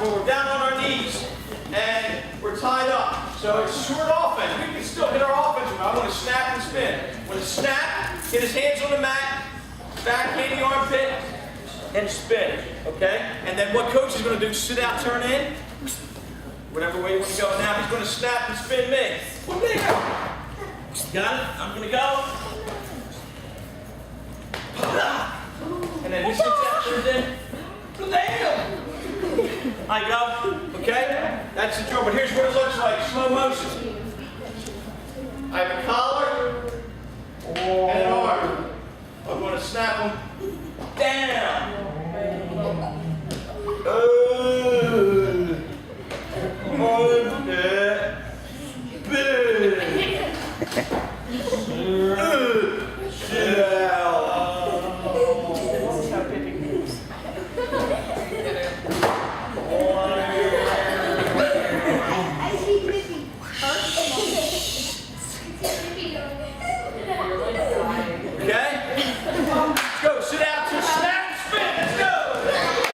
where we're down on our knees and we're tied up. So it's short offense. We can still hit our offense. I want to snap and spin. When to snap, hit his hands on the mat, backhand the armpit, and spin. Okay? And then what coach is going to do, sit out, turn in, whatever way you want to go. Now he's going to snap and spin me. Got it? I'm going to go. And then he sits out, turns in. I go. Okay? That's the drill. But here's what it looks like. Slow motion. I have a collar and an arm. I'm going to snap them down.